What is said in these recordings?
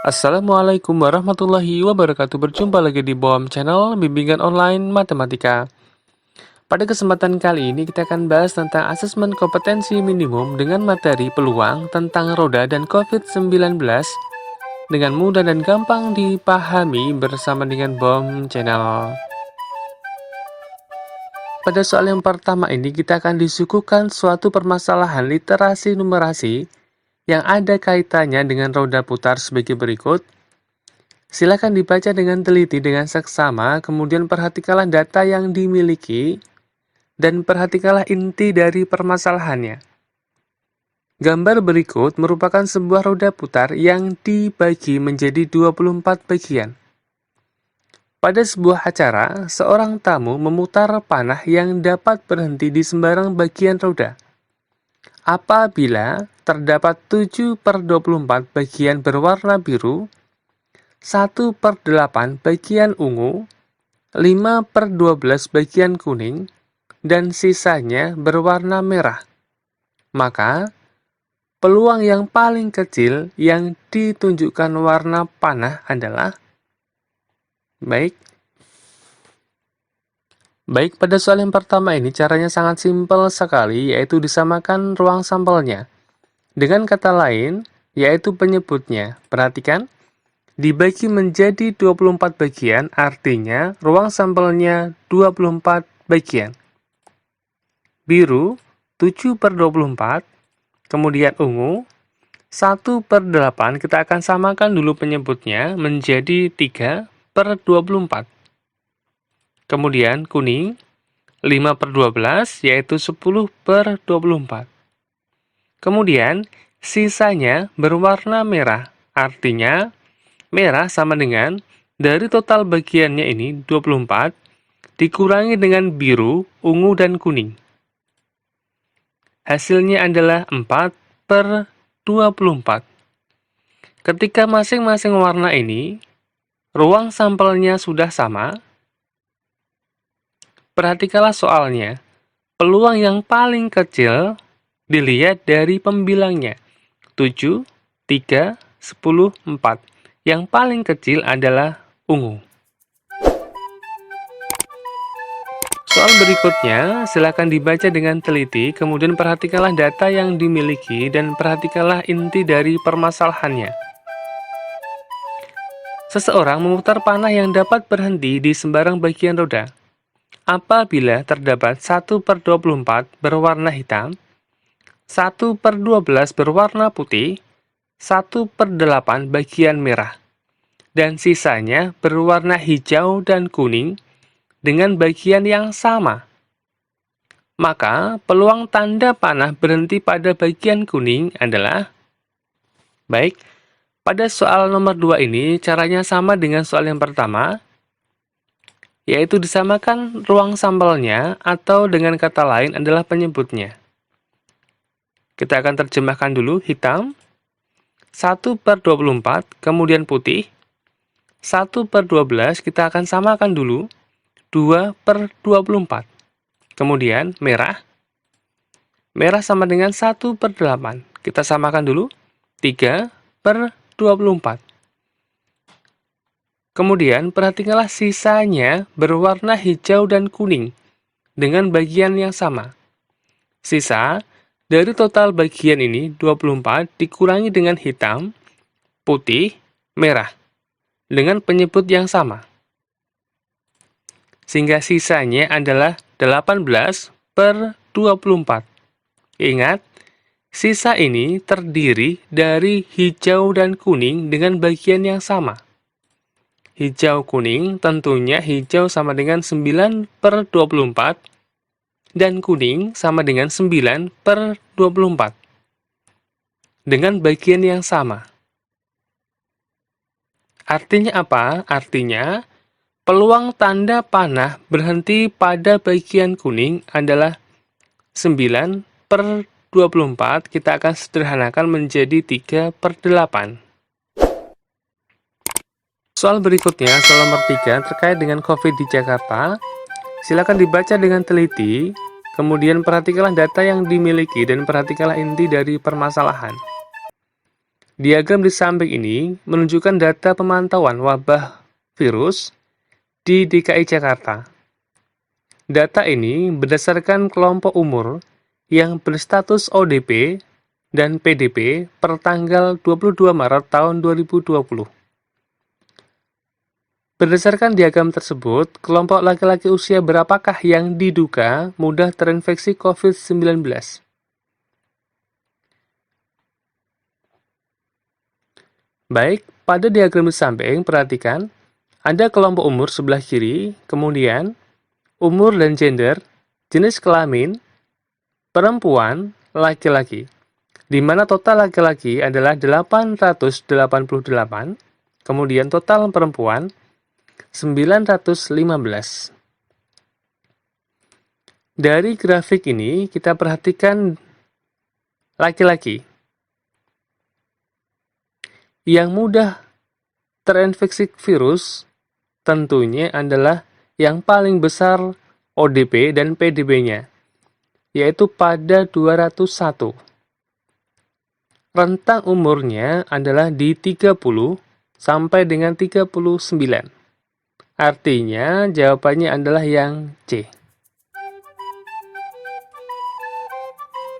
Assalamualaikum warahmatullahi wabarakatuh. Berjumpa lagi di BOM Channel Bimbingan Online Matematika. Pada kesempatan kali ini kita akan bahas tentang asesmen kompetensi minimum dengan materi peluang tentang roda dan COVID-19 dengan mudah dan gampang dipahami bersama dengan BOM Channel. Pada soal yang pertama ini kita akan disuguhkan suatu permasalahan literasi numerasi yang ada kaitannya dengan roda putar sebagai berikut. Silakan dibaca dengan teliti dengan seksama, kemudian perhatikanlah data yang dimiliki, dan perhatikanlah inti dari permasalahannya. Gambar berikut merupakan sebuah roda putar yang dibagi menjadi 24 bagian. Pada sebuah acara, seorang tamu memutar panah yang dapat berhenti di sembarang bagian roda. Apabila terdapat 7/24 bagian berwarna biru, 1/8 bagian ungu, 5/12 bagian kuning, dan sisanya berwarna merah. Maka, peluang yang paling kecil yang ditunjukkan warna panah adalah Baik, pada soal yang pertama ini caranya sangat simpel sekali, yaitu disamakan ruang sampelnya. Dengan kata lain, yaitu penyebutnya. Perhatikan, dibagi menjadi 24 bagian, artinya ruang sampelnya 24 bagian. Biru, 7/24, kemudian ungu, 1/8, kita akan samakan dulu penyebutnya menjadi 3/24. Kemudian kuning, 5/12, yaitu 10/24. Kemudian, sisanya berwarna merah, artinya merah sama dengan dari total bagiannya ini 24 dikurangi dengan biru, ungu, dan kuning. Hasilnya adalah 4/24. Ketika masing-masing warna ini, ruang sampelnya sudah sama, perhatikanlah soalnya. Peluang yang paling kecil dilihat dari pembilangnya. 7, 3, 10, 4. Yang paling kecil adalah ungu. Soal berikutnya, silakan dibaca dengan teliti, kemudian perhatikanlah data yang dimiliki dan perhatikanlah inti dari permasalahannya. Seseorang memutar panah yang dapat berhenti di sembarang bagian roda. Apabila terdapat 1/24 berwarna hitam, 1/12 berwarna putih, 1/8 bagian merah, dan sisanya berwarna hijau dan kuning dengan bagian yang sama. Maka, peluang tanda panah berhenti pada bagian kuning adalah baik. Pada soal nomor 2 ini, caranya sama dengan soal yang pertama, yaitu disamakan ruang sampelnya atau dengan kata lain adalah penyebutnya. Kita akan terjemahkan dulu hitam, 1/24, kemudian putih, 1/12, kita akan samakan dulu, 2/24. Kemudian merah, merah sama dengan 1/8, kita samakan dulu, 3/24. Kemudian perhatikanlah sisanya berwarna hijau dan kuning dengan bagian yang sama. Sisa dari total bagian ini 24 dikurangi dengan hitam, putih, merah dengan penyebut yang sama. Sehingga sisanya adalah 18/24. Ingat, sisa ini terdiri dari hijau dan kuning dengan bagian yang sama. Hijau kuning tentunya hijau sama dengan 9/24 dan kuning sama dengan 9/24 dengan bagian yang sama. Artinya apa? Artinya peluang tanda panah berhenti pada bagian kuning adalah 9/24, kita akan sederhanakan menjadi 3/8. Soal berikutnya, soal nomor 3, terkait dengan COVID di Jakarta. Silakan dibaca dengan teliti, kemudian perhatikanlah data yang dimiliki dan perhatikanlah inti dari permasalahan. Diagram di samping ini menunjukkan data pemantauan wabah virus di DKI Jakarta. Data ini berdasarkan kelompok umur yang berstatus ODP dan PDP per tanggal 22 Maret tahun 2020. Berdasarkan diagram tersebut, kelompok laki-laki usia berapakah yang diduga mudah terinfeksi COVID-19? Baik, pada diagram di samping, perhatikan, ada kelompok umur sebelah kiri, kemudian umur dan gender, jenis kelamin, perempuan, laki-laki, di mana total laki-laki adalah 888, kemudian total perempuan 915. Dari grafik ini, kita perhatikan laki-laki yang mudah terinfeksi virus tentunya adalah yang paling besar ODP dan PDB-nya, yaitu pada 201. Rentang umurnya adalah di 30 sampai dengan 39. Artinya, jawabannya adalah yang C.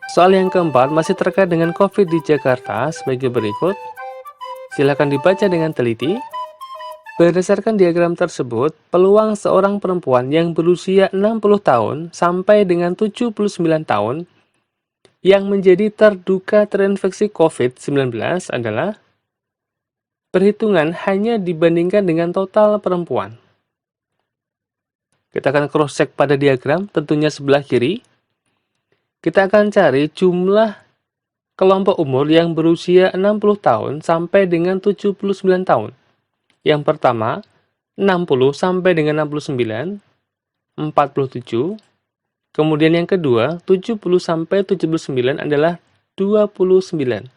Soal yang keempat masih terkait dengan COVID di Jakarta sebagai berikut. Silakan dibaca dengan teliti. Berdasarkan diagram tersebut, peluang seorang perempuan yang berusia 60 tahun sampai dengan 79 tahun yang menjadi terduga terinfeksi COVID-19 adalah perhitungan hanya dibandingkan dengan total perempuan. Kita akan cross-check pada diagram, tentunya sebelah kiri. Kita akan cari jumlah kelompok umur yang berusia 60 tahun sampai dengan 79 tahun. Yang pertama, 60 sampai dengan 69, 47. Kemudian yang kedua, 70 sampai 79 adalah 29.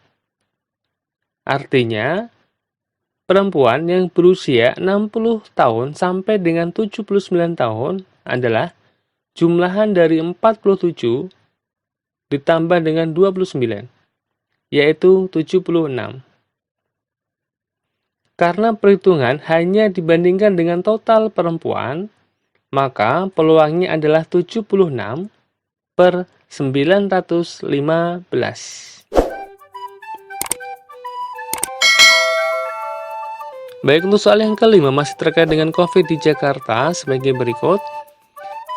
Artinya, perempuan yang berusia 60 tahun sampai dengan 79 tahun adalah jumlahan dari 47 ditambah dengan 29, yaitu 76. Karena perhitungan hanya dibandingkan dengan total perempuan, maka peluangnya adalah 76 per 915. Baik, untuk soal yang kelima masih terkait dengan COVID di Jakarta sebagai berikut.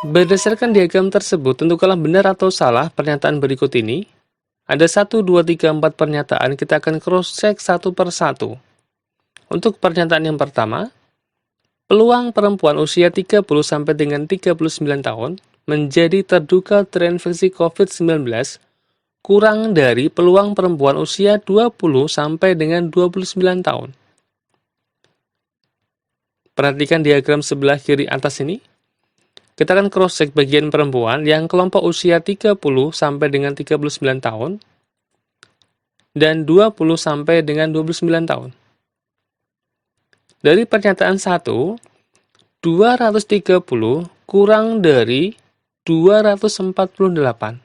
Berdasarkan diagram tersebut, tentukanlah benar atau salah pernyataan berikut ini. Ada 1, 2, 3, 4 pernyataan, kita akan cross-check satu per satu. Untuk pernyataan yang pertama, peluang perempuan usia 30 sampai dengan 39 tahun menjadi terduga terinfeksi COVID-19 kurang dari peluang perempuan usia 20 sampai dengan 29 tahun. Perhatikan diagram sebelah kiri atas ini. Kita akan cross-check bagian perempuan yang kelompok usia 30 sampai dengan 39 tahun dan 20 sampai dengan 29 tahun. Dari pernyataan 1, 230 kurang dari 248.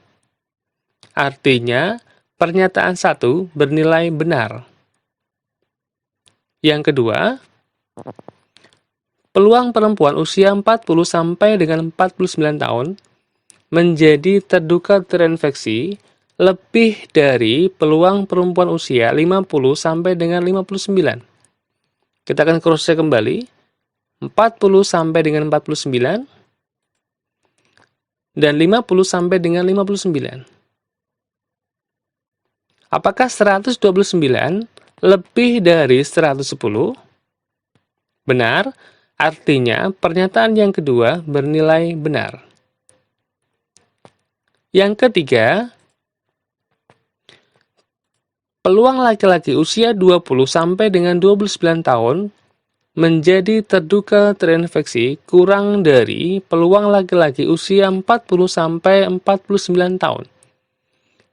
Artinya, pernyataan 1 bernilai benar. Yang kedua, peluang perempuan usia 40 sampai dengan 49 tahun menjadi terduga terinfeksi lebih dari peluang perempuan usia 50 sampai dengan 59. Kita akan cross-check kembali. 40 sampai dengan 49 dan 50 sampai dengan 59. Apakah 129 lebih dari 110? Benar. Artinya, pernyataan yang kedua bernilai benar. Yang ketiga, peluang laki-laki usia 20 sampai dengan 29 tahun menjadi terduga terinfeksi kurang dari peluang laki-laki usia 40 sampai 49 tahun.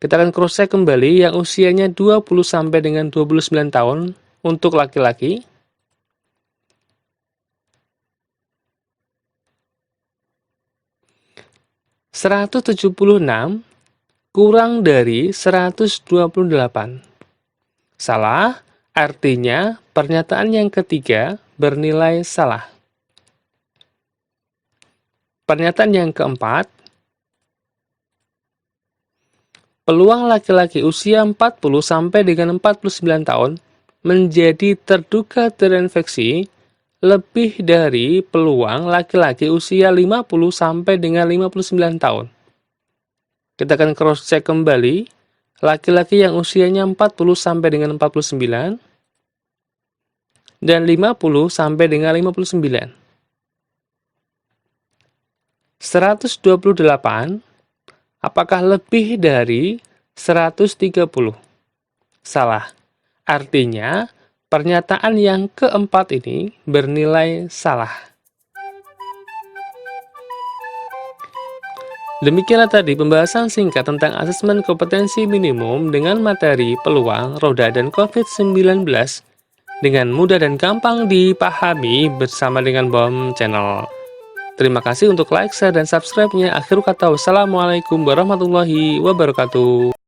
Kita akan cross-check kembali yang usianya 20 sampai dengan 29 tahun untuk laki-laki. (176) kurang dari 128. Salah, artinya pernyataan yang ketiga bernilai salah. Pernyataan yang keempat, peluang laki-laki usia 40 sampai dengan 49 tahun menjadi terduga terinfeksi lebih dari peluang laki-laki usia 50 sampai dengan 59 tahun. Kita akan cross-check kembali. Laki-laki yang usianya 40 sampai dengan 49 dan 50 sampai dengan 59. 128 apakah lebih dari 130? Salah. Artinya, pernyataan yang keempat ini bernilai salah. Demikianlah tadi pembahasan singkat tentang asesmen kompetensi minimum dengan materi peluang, roda, dan COVID-19 dengan mudah dan gampang dipahami bersama dengan BOM Channel. Terima kasih untuk like, share, dan subscribe-nya. Akhir kata, wassalamualaikum warahmatullahi wabarakatuh.